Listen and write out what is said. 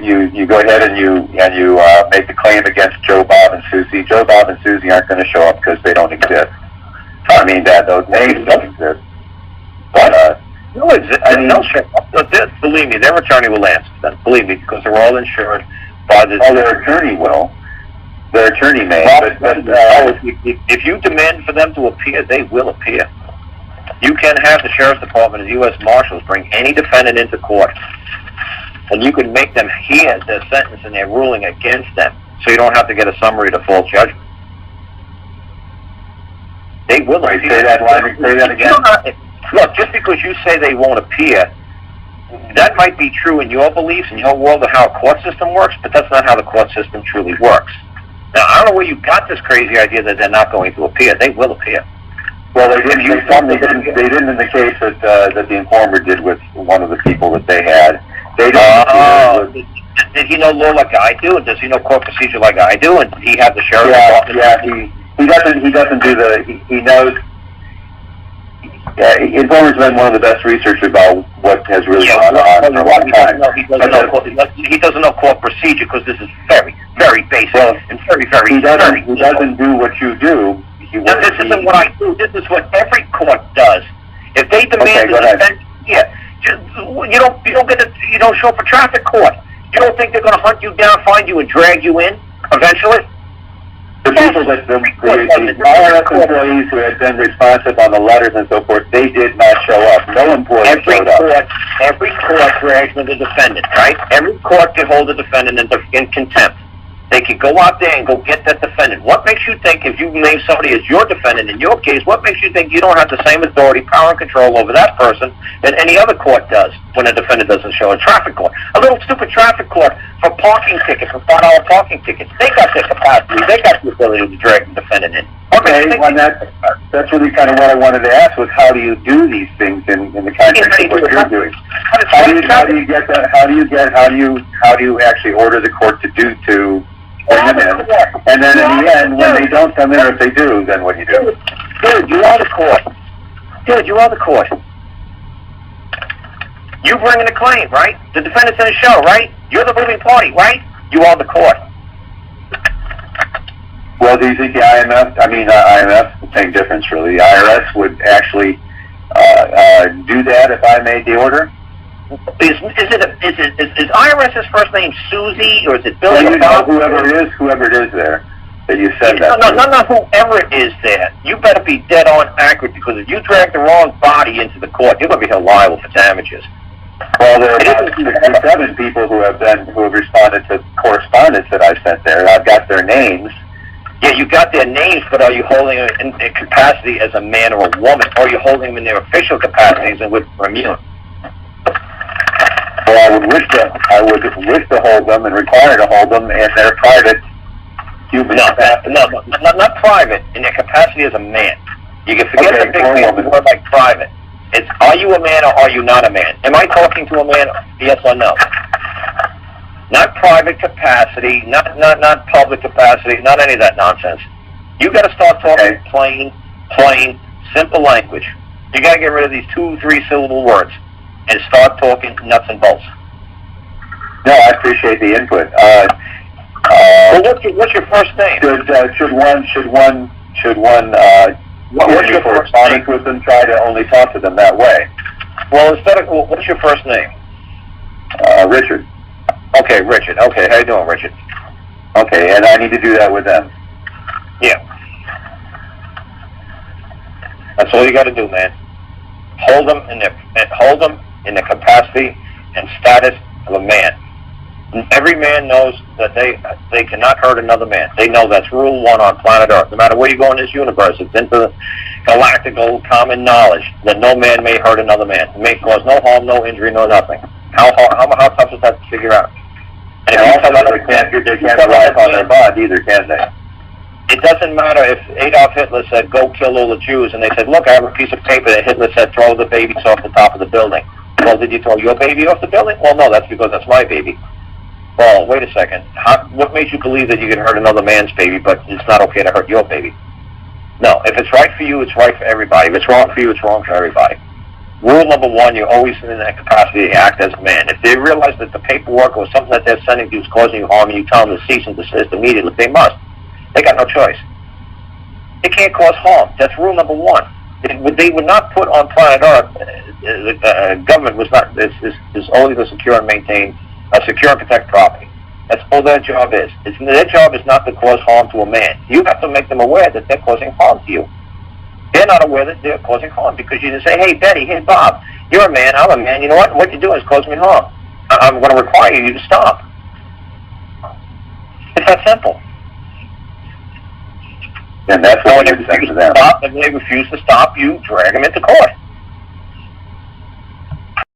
you go ahead and you make the claim against Joe, Bob, and Susie. Joe, Bob, and Susie aren't going to show up because they don't exist. I mean, that those names don't exist. But no, they'll show up. Believe me, their attorney will answer them. Believe me, because they're all insured by the. Oh, their attorney will. Their attorney may. If you demand for them to appear, they will appear. You can have the Sheriff's Department and U.S. Marshals bring any defendant into court, and you can make them hear their sentence and their ruling against them, so you don't have to get a summary default judgment. They will appear. Say that again. Look, just because you say they won't appear, that might be true in your beliefs, in your world of how a court system works, but that's not how the court system truly works. Now, I don't know where you got this crazy idea that they're not going to appear. They will appear. Well, they didn't in the case that the informer did with one of the people that they had. They didn't. Did he know law like I do, and does he know court procedure like I do, and he have the sheriff's department? Yeah, he doesn't do he knows. Informer's been one of the best researchers about what has really gone on for a long time. He doesn't know court procedure because this is very, very basic and very, very. He doesn't do what you do. Now, this isn't what I do. This is what every court does. If they demand a defense, you don't show up for traffic court. You don't think they're going to hunt you down, find you, and drag you in eventually? The people the IRS employees who had been responsive on the letters and so forth, they did not show up. No employee showed up. Every court drags the defendant, right? Every court can hold the defendant in contempt. They can go out there and go get that defendant. What makes you think, if you name somebody as your defendant in your case, what makes you think you don't have the same authority, power, and control over that person that any other court does when a defendant doesn't show a traffic court? A little stupid traffic court for parking tickets, for $5 parking tickets. They got their capacity. They got the ability to drag the defendant in. Okay, well, that's really kind of what I wanted to ask was how do you do these things in the context of what you're doing? How do you get that? How do you actually order the court to bring them in? And then in the end, when they don't come in, or if they do, then what do you do? Dude, you are the court. Dude, you are the court. You bring in a claim, right? The defendant's in a show, right? You're the moving party, right? You are the court. Well, do you think the IMF, the same difference really, the IRS would actually do that if I made the order? Is IRS's first name Susie, or is it Billy? Well, you know, whoever it is there, that you said that. No, whoever it is there. You better be dead on accurate, because if you drag the wrong body into the court, you're going to be held liable for damages. Well, there are about 67 people who have responded to correspondence that I sent there. I've got their names. Yeah, you got their names, but are you holding them in a capacity as a man or a woman? Or are you holding them in their official capacities and with immune? Well, I would wish to hold them and require to hold them in their private human capacity. No, not private, in their capacity as a man. You can forget the big man word like private. It's, are you a man or are you not a man? Am I talking to a man, yes or no? Not private capacity, not public capacity, not any of that nonsense. You got to start talking plain, simple language. You got to get rid of these 2-3 syllable words and start talking nuts and bolts. No, I appreciate the input. Well, what's your first name? Should one what's your correspondence with them try to only talk to them that way? Well, what's your first name? Richard. Okay, Richard. Okay, how you doing, Richard? Okay, and I need to do that with them. Yeah. That's all you got to do, man. Hold them in the capacity and status of a man. Every man knows that they cannot hurt another man. They know that's rule 1 on planet Earth. No matter where you go in this universe, it's into the galactical common knowledge that no man may hurt another man. It may cause no harm, no injury, no nothing. How tough is that to figure out? And also, they can't rely upon their bond either, can they? It doesn't matter if Adolf Hitler said, go kill all the Jews, and they said, look, I have a piece of paper that Hitler said, throw the babies off the top of the building. Well, did you throw your baby off the building? Well, no, that's because that's my baby. Well, wait a second. What makes you believe that you can hurt another man's baby, but it's not okay to hurt your baby? No, if it's right for you, it's right for everybody. If it's wrong for you, it's wrong for everybody. Rule number one, you're always in that capacity to act as a man. If they realize that the paperwork or something that they're sending you is causing you harm, and you tell them to cease and desist immediately, they must. They got no choice. They can't cause harm. That's rule number one. They would not put on planet Earth, the government is only to secure and maintain, secure and protect property. That's all their job is. Their job is not to cause harm to a man. You have to make them aware that they're causing harm to you. They're not aware that they're causing harm because you just say, hey, Betty, hey, Bob, you're a man, I'm a man. You know what? What you're doing is causing me harm. I'm going to require you to stop. It's that simple. And that's what you say to them. Stop, and they refuse to stop, you drag them into court.